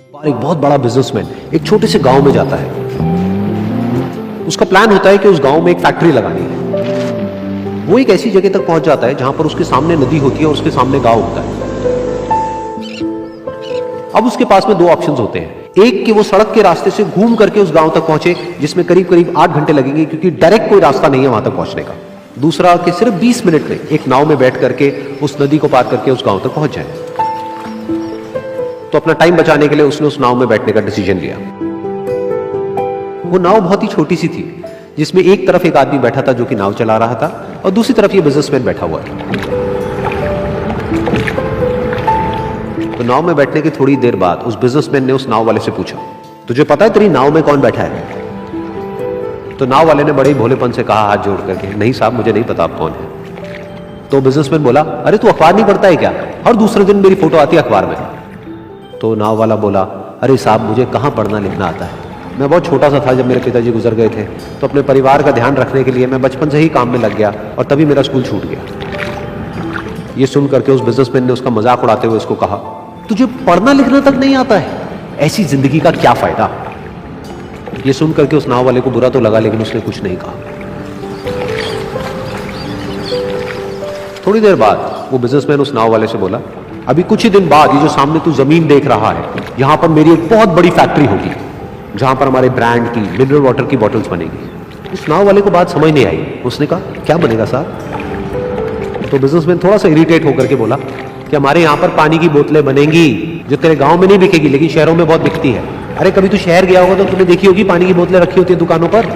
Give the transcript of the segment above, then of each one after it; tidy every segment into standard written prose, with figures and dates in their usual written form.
और एक बहुत बड़ा बिजनेसमैन एक छोटे से गांव में जाता है। उसका प्लान होता है कि उस गांव में एक फैक्ट्री लगानी है। वो एक ऐसी जगह तक पहुंच जाता है जहां पर उसके सामने नदी होती है और उसके सामने गांव होता है। अब उसके पास में दो ऑप्शंस होते हैं, एक कि वो सड़क के रास्ते से घूम करके उस गांव तक पहुंचे जिसमें करीब करीब 8 घंटे लगेंगे क्योंकि डायरेक्ट कोई रास्ता नहीं है वहां तक पहुंचने का। दूसरा कि सिर्फ 20 मिनट में एक नाव में बैठ करके उस नदी को पार करके उस गांव तक पहुंच जाए। तो अपना टाइम बचाने के लिए उसने उस नाव में बैठने का डिसीजन लिया। वो नाव बहुत ही छोटी सी थी जिसमें एक तरफ एक आदमी बैठा था जो कि नाव चला रहा था और दूसरी तरफ ये बिजनेसमैन बैठा हुआ था। तो नाव में बैठने की थोड़ी देर बाद उस बिजनेसमैन ने उस नाव वाले से पूछा, तुझे पता है तेरी नाव में कौन बैठा है? तो नाव वाले ने बड़े भोलेपन से कहा हाथ जोड़ करके, नहीं साहब मुझे नहीं पता आप कौन है। तो बिजनेसमैन बोला, अरे तू अखबार नहीं पढ़ता है क्या? हर दूसरे दिन मेरी फोटो आती है अखबार में। तो नाव वाला बोला, अरे साहब मुझे कहाँ पढ़ना लिखना आता है, मैं बहुत छोटा सा था जब मेरे पिताजी गुजर गए थे, तो अपने परिवार का ध्यान रखने के लिए मैं बचपन से ही काम में लग गया और तभी मेरा स्कूल छूट गया। ये सुन करके उस बिजनेसमैन ने उसका मजाक उड़ाते हुए उसको कहा, तुझे पढ़ना लिखना तक नहीं आता है, ऐसी जिंदगी का क्या फायदा? ये सुन करके उस नाव वाले को बुरा तो लगा लेकिन उसने कुछ नहीं कहा। थोड़ी देर बाद वो बिजनेसमैन उस नाव वाले से बोला, अभी कुछ ही दिन बाद ये जो सामने तू जमीन देख रहा है, यहां पर मेरी एक बहुत बड़ी फैक्ट्री होगी जहां पर हमारे ब्रांड की मिनरल वाटर की बॉटल्स बनेगी। उस नाव वाले को बात समझ नहीं आई। उसने कहा, क्या बनेगा साहब? तो बिजनेसमैन थोड़ा सा इरिटेट होकर के बोला कि हमारे यहां पर पानी की बोतलें बनेंगी जो तेरे गांव में नहीं बिकेगी लेकिन शहरों में बहुत बिकती है। अरे कभी तू शहर गया होगा तो तूने देखी होगी पानी की बोतलें रखी होती है दुकानों पर।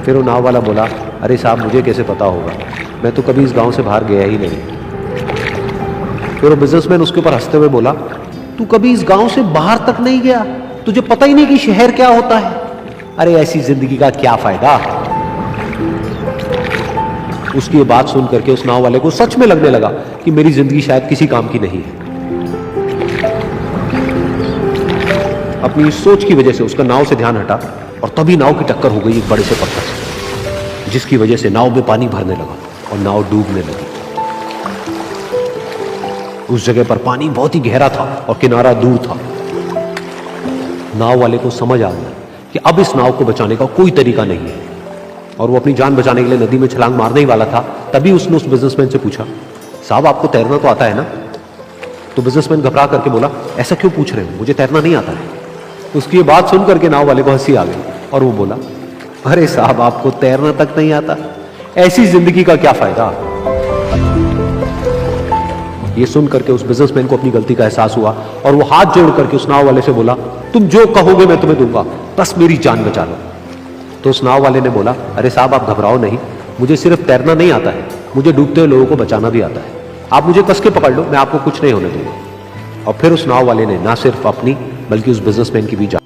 फिर वो नाव वाला बोला, अरे साहब मुझे कैसे पता होगा, मैं तो कभी इस गांव से बाहर गया ही नहीं। फिर वो बिजनेसमैन उसके ऊपर हंसते हुए बोला, तू कभी इस गांव से बाहर तक नहीं गया, तुझे पता ही नहीं कि शहर क्या होता है? अरे ऐसी जिंदगी का क्या फायदा? उसकी ये बात सुन करके उस नाव वाले को सच में लगने लगा कि मेरी जिंदगी शायद किसी काम की नहीं है। अपनी इस सोच की वजह से उसका नाव से ध्यान हटा और तभी नाव की टक्कर हो गई एक बड़े से पत्थर से, जिसकी वजह से नाव में पानी भरने लगा और नाव डूबने लगी। उस जगह पर पानी बहुत ही गहरा था और किनारा दूर था। नाव वाले को समझ आ गया कि अब इस नाव को बचाने का कोई तरीका नहीं है और वो अपनी जान बचाने के लिए नदी में छलांग मारने ही वाला था। तभी उसने उस बिजनेसमैन से पूछा, साहब आपको तैरना तो आता है ना? तो बिजनेसमैन घबरा करके बोला, ऐसा क्यों पूछ रहे हो, मुझे तैरना नहीं आता है। उसकी ये बात सुन करके नाव वाले को हंसी आ गई और वो बोला, अरे साहब आपको तैरना तक नहीं आता, ऐसी जिंदगी का क्या फायदा? ये सुन करके उस बिजनेसमैन को अपनी गलती का एहसास हुआ और वो हाथ जोड़ करके उस नाव वाले से बोला, तुम जो कहोगे मैं तुम्हें दूंगा, बस मेरी जान बचा लो। तो उस नाव वाले ने बोला, अरे साहब आप घबराओ नहीं, मुझे सिर्फ तैरना नहीं आता है, मुझे डूबते हुए लोगों को बचाना भी आता है। आप मुझे कस के पकड़ लो, मैं आपको कुछ नहीं होने दूंगा। और फिर उस नाव वाले ने ना सिर्फ अपनी बल्कि उस बिजनेसमैन की भी जान